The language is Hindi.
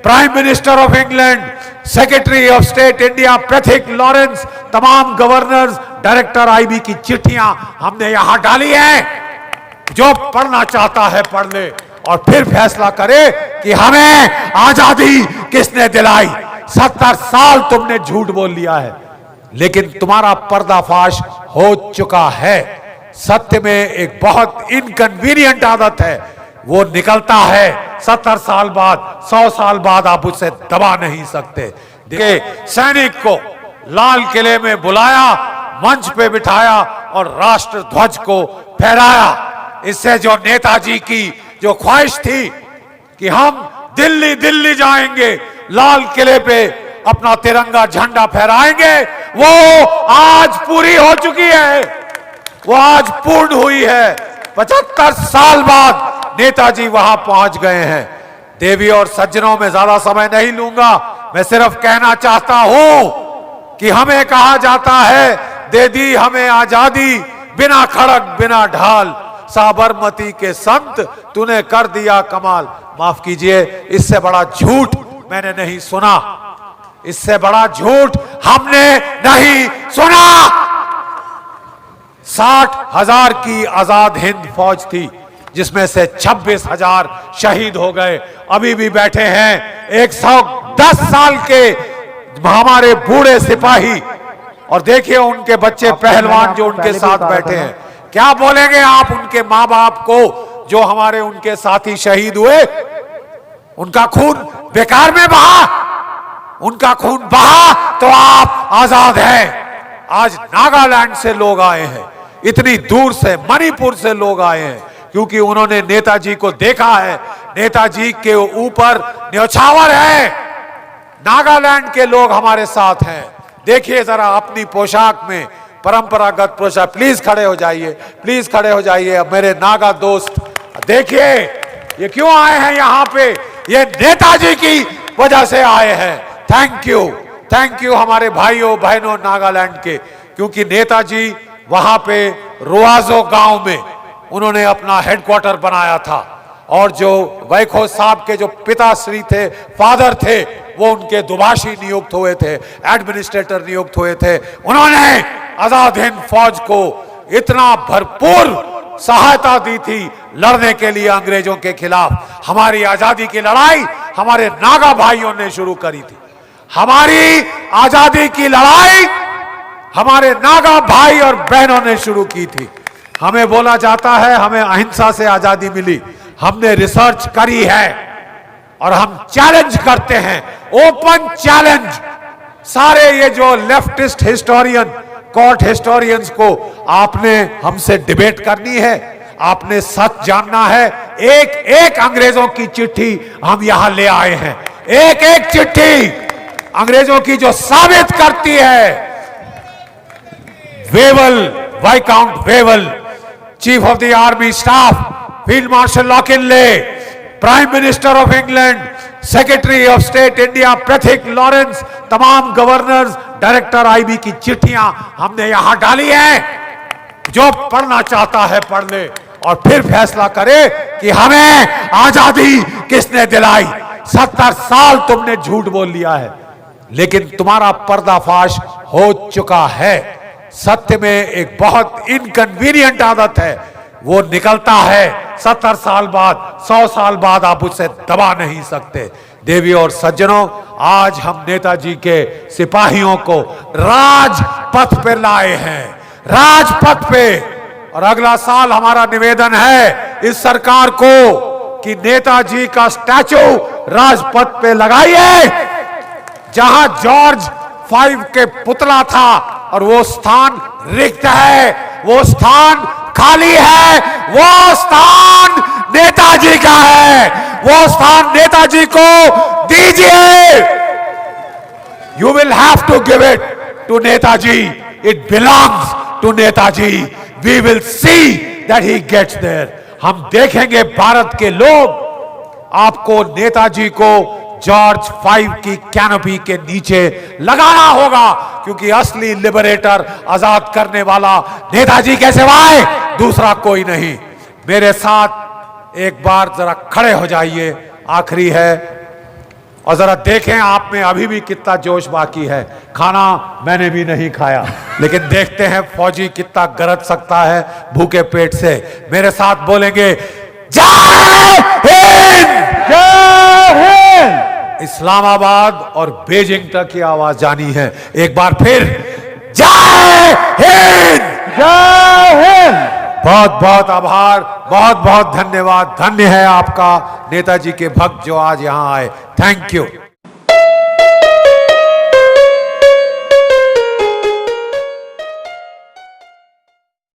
Prime minister of England, secretary of state India Pethick Lawrence, तमाम गवर्नर्स, डायरेक्टर आईबी की चिट्ठियां हमने यहां डाली हैं। जो पढ़ना चाहता है पढ़ ले और फिर फैसला करे कि हमें आजादी किसने दिलाई। 70 साल तुमने झूठ बोल लिया है, लेकिन तुम्हारा पर्दाफाश हो चुका है। सत्य में एक बहुत इनकन्वीनियंट आदत है, वो निकलता है 70 साल बाद, 100 साल बाद आप उसे दबा नहीं सकते। देखिए, सैनिक को लाल किले में बुलाया, मंच पे बिठाया और राष्ट्र ध्वज को फहराया। इससे जो नेताजी की जो ख्वाहिश थी कि हम दिल्ली दिल्ली जाएंगे, लाल किले पे अपना तिरंगा झंडा फहराएंगे, वो आज पूरी हो चुकी है, वो आज पूर्ण हुई है। 75 साल बाद नेताजी वहां पहुंच गए हैं। देवी और सज्जनों में ज्यादा समय नहीं लूंगा, मैं सिर्फ कहना चाहता हूं कि हमें कहा जाता है, दे दी हमें आजादी बिना खड़ग बिना ढाल, साबरमती के संत तूने कर दिया कमाल। माफ कीजिए, इससे बड़ा झूठ मैंने नहीं सुना, इससे बड़ा झूठ हमने नहीं सुना। 60,000 की आजाद हिंद फौज थी, जिसमें से 26,000 शहीद हो गए। अभी भी बैठे हैं 110 साल के हमारे बूढ़े सिपाही, और देखिए उनके बच्चे पहलवान जो उनके साथ बैठे हैं। क्या बोलेंगे आप उनके मां बाप को जो हमारे उनके साथी शहीद हुए? उनका खून बेकार में बहा, उनका खून बहा तो आप आजाद हैं। आज नागालैंड से लोग आए हैं, इतनी दूर से, मणिपुर से लोग आए हैं, क्योंकि उन्होंने नेताजी को देखा है। नेताजी के ऊपर न्योछावर है। नागालैंड के लोग हमारे साथ हैं। देखिए जरा अपनी पोशाक में, परंपरागत पोशाक, प्लीज खड़े हो जाइए, प्लीज खड़े हो जाइए। अब मेरे नागा दोस्त देखिए ये क्यों आए हैं यहां पे, ये नेताजी की वजह से आए हैं। थैंक यू हमारे भाइयों बहनों नागालैंड के, क्योंकि नेताजी वहां पे रुआजो गांव में उन्होंने अपना हेडक्वार्टर बनाया था, और जो वैखो साहब के जो पिताश्री थे, फादर थे, वो उनके दुभाषी नियुक्त हुए थे, एडमिनिस्ट्रेटर नियुक्त हुए थे। उन्होंने आजाद हिंद फौज को इतना भरपूर सहायता दी थी लड़ने के लिए अंग्रेजों के खिलाफ। हमारी आजादी की लड़ाई हमारे नागा भाइयों ने शुरू करी थी। हमारी आजादी की लड़ाई हमारे नागा भाई और बहनों ने शुरू की थी। हमें बोला जाता है हमें अहिंसा से आजादी मिली, हमने रिसर्च करी है और हम चैलेंज करते हैं, ओपन चैलेंज। सारे ये जो लेफ्टिस्ट हिस्टोरियन, कोर्ट हिस्टोरियंस को आपने हमसे डिबेट करनी है, आपने सच जानना है। एक एक अंग्रेजों की चिट्ठी हम यहां ले आए हैं, एक एक चिट्ठी अंग्रेजों की जो साबित करती है। Wavell, viscount Wavell, chief of the army staff, field marshal लॉकिनले, prime minister of England, secretary of state India Pethick Lawrence, तमाम गवर्नर्स, डायरेक्टर आईबी की चिट्ठियां हमने यहां डाली हैं। जो पढ़ना चाहता है पढ़ ले और फिर फैसला करे कि हमें आजादी किसने दिलाई। 70 साल तुमने झूठ बोल लिया है, लेकिन तुम्हारा पर्दाफाश हो चुका है। सत्य में एक बहुत इनकन्वीनियंट आदत है, वो निकलता है 70 साल बाद, 100 साल बाद आप उसे दबा नहीं सकते। देवी और सज्जनों, आज हम नेताजी के सिपाहियों को राजपथ पे लाए हैं, राजपथ पे। और अगला साल हमारा निवेदन है इस सरकार को कि नेताजी का स्टैचू राजपथ पे लगाइए, जहां जॉर्ज 5 के पुतला था, और वो स्थान रिक्त है, वो स्थान खाली है, वो स्थान नेताजी का है, वो स्थान नेताजी को दीजिए। You will have to give it to Netaji, it belongs to Netaji. We will see that he gets there। हम देखेंगे भारत के लोग आपको नेताजी को जॉर्ज 5 की कैनोपी के नीचे लगाना होगा, क्योंकि असली लिबरेटर, आजाद करने वाला नेताजी के सिवाय दूसरा कोई नहीं। मेरे साथ एक बार जरा खड़े हो जाइए, आखिरी है। और जरा देखें आप में अभी भी कितना जोश बाकी है। खाना मैंने भी नहीं खाया, लेकिन देखते हैं फौजी कितना गरज सकता है भूखे पेट से। मेरे साथ बोलेंगे जय हिंद, जय हिंद। इस्लामाबाद और बीजिंग तक की आवाज जानी है। एक बार फिर जय हिंद, जय हिंद। बहुत बहुत आभार, बहुत बहुत धन्यवाद। धन्य है आपका नेताजी के भक्त जो आज यहां आए। Thank you.